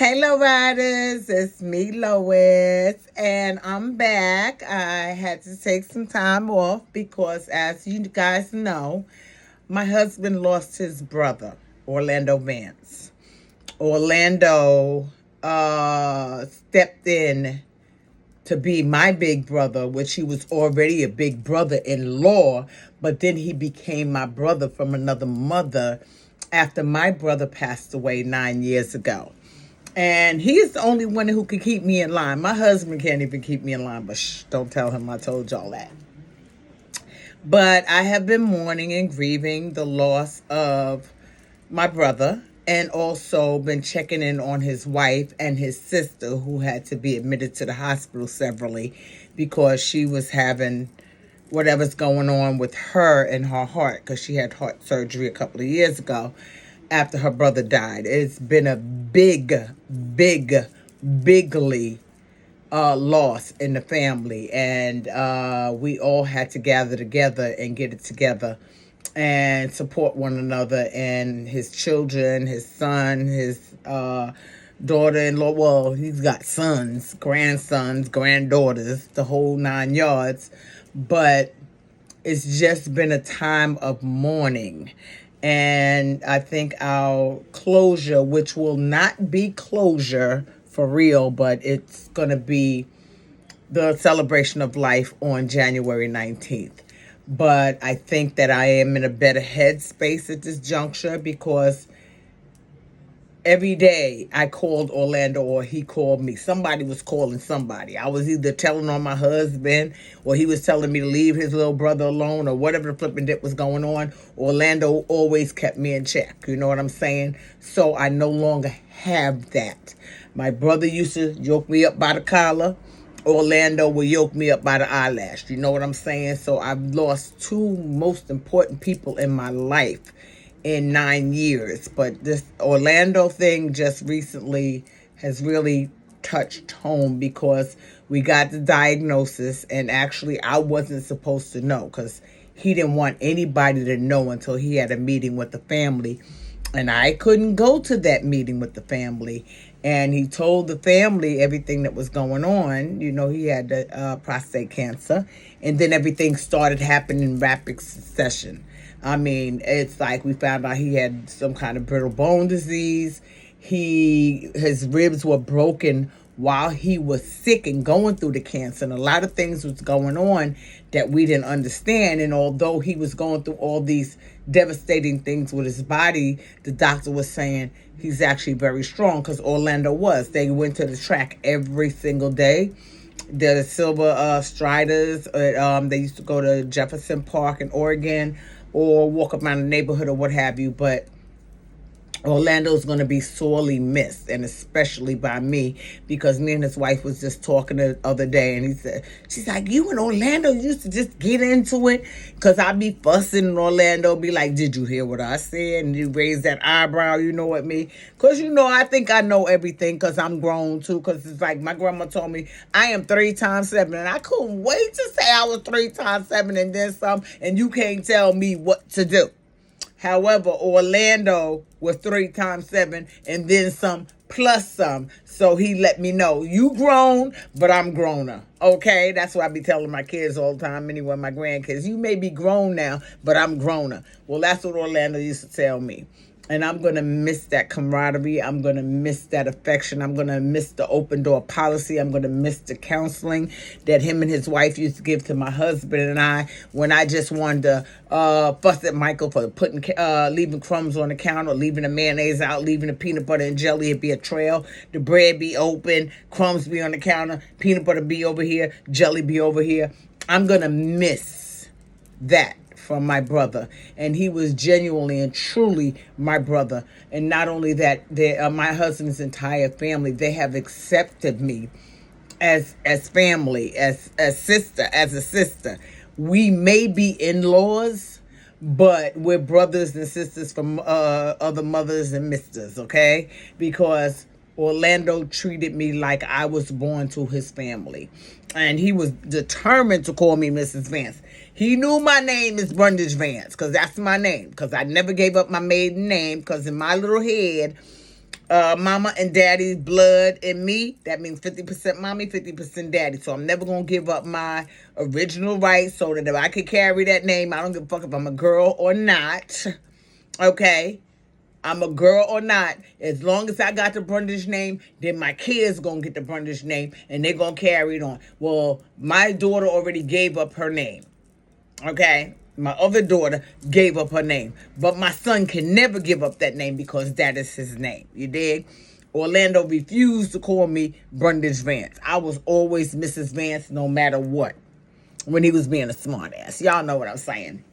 Hey, Low Riders, it's me, Lois, and I'm back. I had to take some time off because, as you guys know, my husband lost his brother, Orlando Vance. Orlando stepped in to be my big brother, which he was already a big brother in law, but then he became my brother from another mother after my brother passed away 9 years ago. And he's the only one who can keep me in line. My husband can't even keep me in line, but don't tell him I told y'all that. But I have been mourning and grieving the loss of my brother, and also been checking in on his wife and his sister, who had to be admitted to the hospital severally because she was having whatever's going on with her and her heart, because she had heart surgery a couple of years ago after her brother died. It's been a bigly loss in the family, and we all had to gather together and get it together and support one another, and his children, his son, his daughter-in-law. Well, he's got sons, grandsons, granddaughters, the whole 9 yards. But it's just been a time of mourning. And I think our closure, which will not be closure for real, but it's going to be the celebration of life on January 19th. But I think that I am in a better headspace at this juncture, because every day I called Orlando or he called me. Somebody was calling somebody. I was either telling on my husband, or he was telling me to leave his little brother alone, or whatever the flipping dip was going on. Orlando always kept me in check. You know what I'm saying? So I no longer have that. My brother used to yoke me up by the collar. Orlando will yoke me up by the eyelash. You know what I'm saying? So I've lost two most important people in my life in 9 years. But this Orlando thing just recently has really touched home, because we got the diagnosis, and actually I wasn't supposed to know, because he didn't want anybody to know until he had a meeting with the family. And I couldn't go to that meeting with the family. And he told the family everything that was going on. You know, he had prostate cancer. And then everything started happening in rapid succession. I mean, it's like we found out he had some kind of brittle bone disease. His ribs were broken while he was sick and going through the cancer. And a lot of things was going on that we didn't understand. And although he was going through all these devastating things with his body, the doctor was saying he's actually very strong, because Orlando was. They went to the track every single day. The Silver Striders, they used to go to Jefferson Park in Oregon, or walk around the neighborhood or what have you. But Orlando's going to be sorely missed, and especially by me, because me and his wife was just talking the other day, and she's like, you and Orlando used to just get into it, because I'd be fussing, and Orlando be like, did you hear what I said? And you raise that eyebrow, you know what I mean? Because, I think I know everything, because I'm grown too, because it's like my grandma told me I am 3 times 7, and I couldn't wait to say I was 3 times 7 and then some, and you can't tell me what to do. However, Orlando was 3 times 7 and then some plus some. So he let me know, you grown, but I'm growner. Okay? That's what I be telling my kids all the time. Anyway, my grandkids, you may be grown now, but I'm growner. Well, that's what Orlando used to tell me. And I'm going to miss that camaraderie. I'm going to miss that affection. I'm going to miss the open door policy. I'm going to miss the counseling that him and his wife used to give to my husband and I, when I just wanted to fuss at Michael for leaving crumbs on the counter, leaving the mayonnaise out, leaving the peanut butter and jelly. It'd be a trail. The bread be open, crumbs be on the counter, peanut butter be over here, jelly be over here. I'm going to miss that from my brother. And he was genuinely and truly my brother. And not only that, my husband's entire family, they have accepted me as family, as a sister. We may be in-laws, but we're brothers and sisters from other mothers and misters, okay? Because Orlando treated me like I was born to his family. And he was determined to call me Mrs. Vance. He knew my name is Brundage Vance, because that's my name. Because I never gave up my maiden name, because in my little head, mama and daddy's blood in me. That means 50% mommy, 50% daddy. So I'm never going to give up my original rights so that if I could carry that name, I don't give a fuck if I'm a girl or not. Okay? I'm a girl or not. As long as I got the Brundage name, then my kids going to get the Brundage name and they're going to carry it on. Well, my daughter already gave up her name. Okay? My other daughter gave up her name. But my son can never give up that name because that is his name. You dig? Orlando refused to call me Brundage Vance. I was always Mrs. Vance no matter what when he was being a smart ass. Y'all know what I'm saying.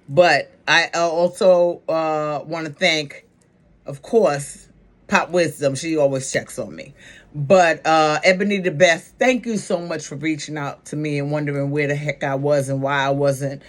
But I also want to thank, of course, Pop Wisdom. She always checks on me. But Ebony the Best, thank you so much for reaching out to me and wondering where the heck I was and why I wasn't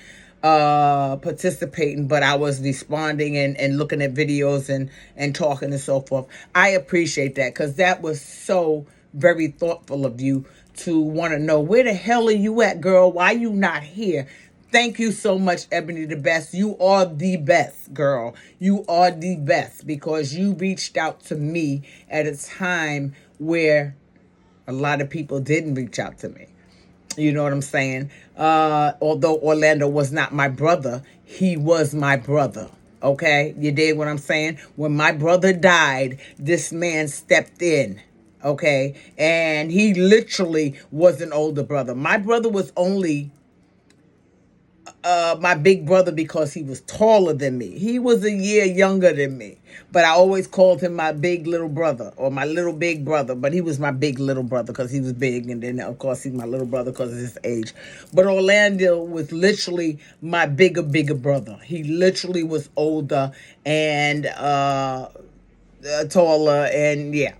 participating, but I was responding and looking at videos and talking and so forth. I appreciate that because that was so very thoughtful of you to want to know where the hell are you at, girl? Why you not here? Thank you so much, Ebony the Best. You are the best, girl. You are the best because you reached out to me at a time where a lot of people didn't reach out to me. You know what I'm saying? Although Orlando was not my brother, he was my brother. Okay? You dig what I'm saying? When my brother died, this man stepped in. Okay? And he literally was an older brother. My brother was only my big brother because he was taller than me. He was a year younger than me. But I always called him my big little brother or my little big brother. But he was my big little brother because he was big. And then, of course, he's my little brother because of his age. But Orlando was literally my bigger brother. He literally was older and taller. And, yeah,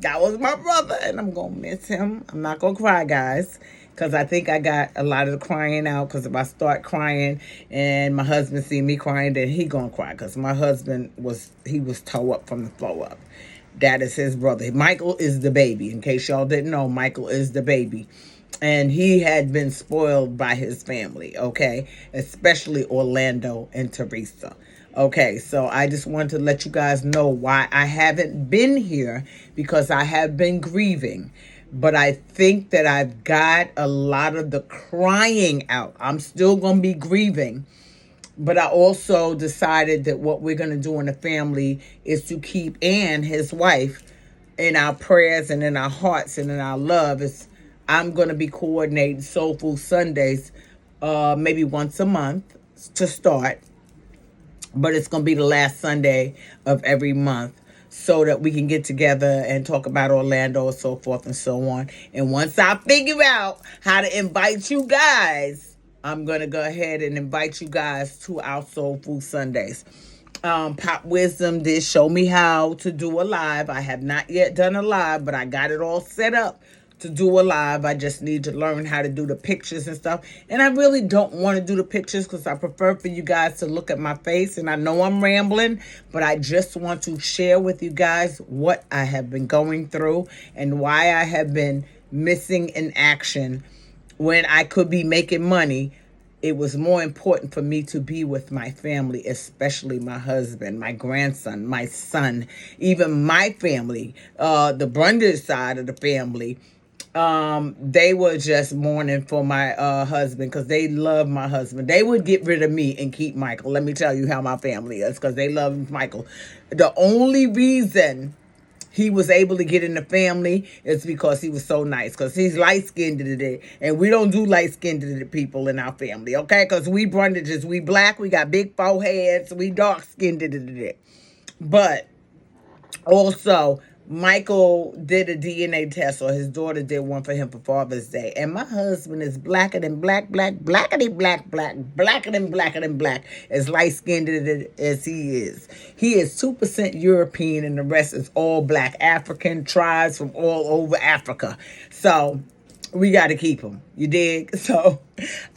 that was my brother. And I'm going to miss him. I'm not going to cry, guys. Because I think I got a lot of the crying out. Because if I start crying and my husband see me crying, then he gonna cry. Because my husband was toe up from the floor up. That is his brother. Michael is the baby. In case y'all didn't know, Michael is the baby. And he had been spoiled by his family, okay? Especially Orlando and Teresa. Okay, so I just wanted to let you guys know why I haven't been here. Because I have been grieving. But I think that I've got a lot of the crying out. I'm still going to be grieving. But I also decided that what we're going to do in the family is to keep Ann, his wife, in our prayers and in our hearts and in our love. I'm going to be coordinating Soul Food Sundays maybe once a month to start. But it's going to be the last Sunday of every month. So that we can get together and talk about Orlando and so forth and so on. And once I figure out how to invite you guys, I'm going to go ahead and invite you guys to our Soul Food Sundays. Pop Wisdom did show me how to do a live. I have not yet done a live, but I got it all set up to do a live. I just need to learn how to do the pictures and stuff. And I really don't want to do the pictures because I prefer for you guys to look at my face. And I know I'm rambling, but I just want to share with you guys what I have been going through and why I have been missing in action when I could be making money. It was more important for me to be with my family, especially my husband, my grandson, my son, even my family, the Brundage side of the family. They were just mourning for my husband because they love my husband. They would get rid of me and keep Michael. Let me tell you how my family is because they love Michael. The only reason he was able to get in the family is because he was so nice. Because he's light-skinned today. And we don't do light-skinned people in our family, okay? Because we Brundages, we black, we got big foreheads, we dark-skinned today. But also, Michael did a DNA test, or his daughter did one for him for Father's Day. And my husband is blacker than black, blackety black, blacker than black, as light-skinned as he is. He is 2% European, and the rest is all black African tribes from all over Africa. So we got to keep him. You dig? So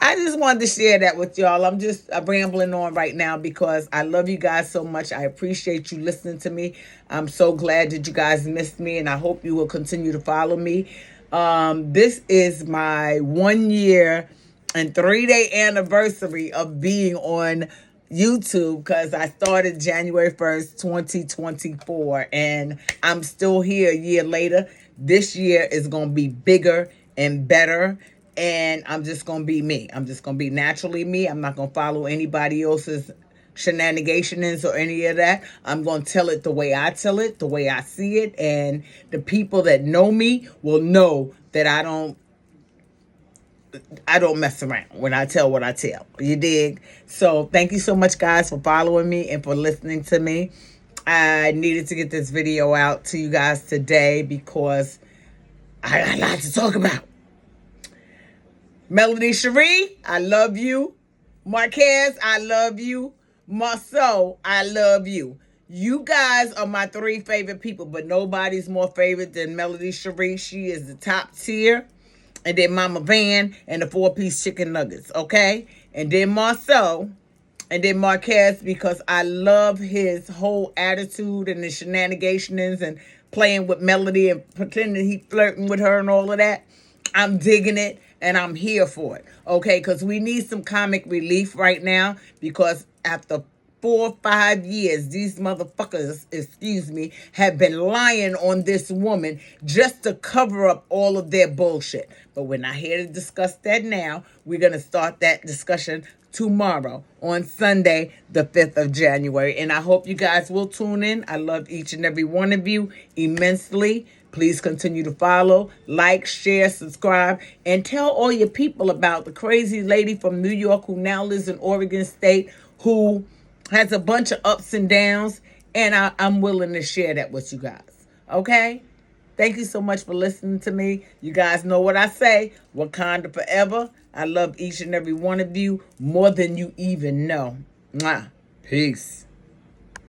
I just wanted to share that with y'all. I'm just rambling on right now because I love you guys so much. I appreciate you listening to me. I'm so glad that you guys missed me, and I hope you will continue to follow me. This is my 1 year and 3-day anniversary of being on YouTube because I started January 1st, 2024, and I'm still here a year later. This year is going to be bigger and better, and I'm just going to be me. I'm just going to be naturally me. I'm not going to follow anybody else's shenanigans or any of that. I'm going to tell it the way I tell it, the way I see it, and the people that know me will know that I don't mess around when I tell what I tell. You dig? So thank you so much, guys, for following me and for listening to me. I needed to get this video out to you guys today because I got a lot to talk about. Melody Shari, I love you. Marques, I love you. Marsau, I love you. You guys are my 3 favorite people, but nobody's more favorite than Melody Shari. She is the top tier. And then Mama Van and the 4-piece chicken nuggets, okay? And then Marsau, and then Marques, because I love his whole attitude and the shenanigans and playing with Melody and pretending he flirting with her and all of that. I'm digging it, and I'm here for it, okay? Because we need some comic relief right now because after 4 or 5 years, these motherfuckers, have been lying on this woman just to cover up all of their bullshit. But we're not here to discuss that now. We're going to start that discussion tomorrow on Sunday, the 5th of January. And I hope you guys will tune in. I love each and every one of you immensely. Please continue to follow, like, share, subscribe, and tell all your people about the crazy lady from New York who now lives in Oregon State who has a bunch of ups and downs, and I'm willing to share that with you guys. Okay? Thank you so much for listening to me. You guys know what I say. Wakanda forever. I love each and every one of you more than you even know. Mwah. Peace.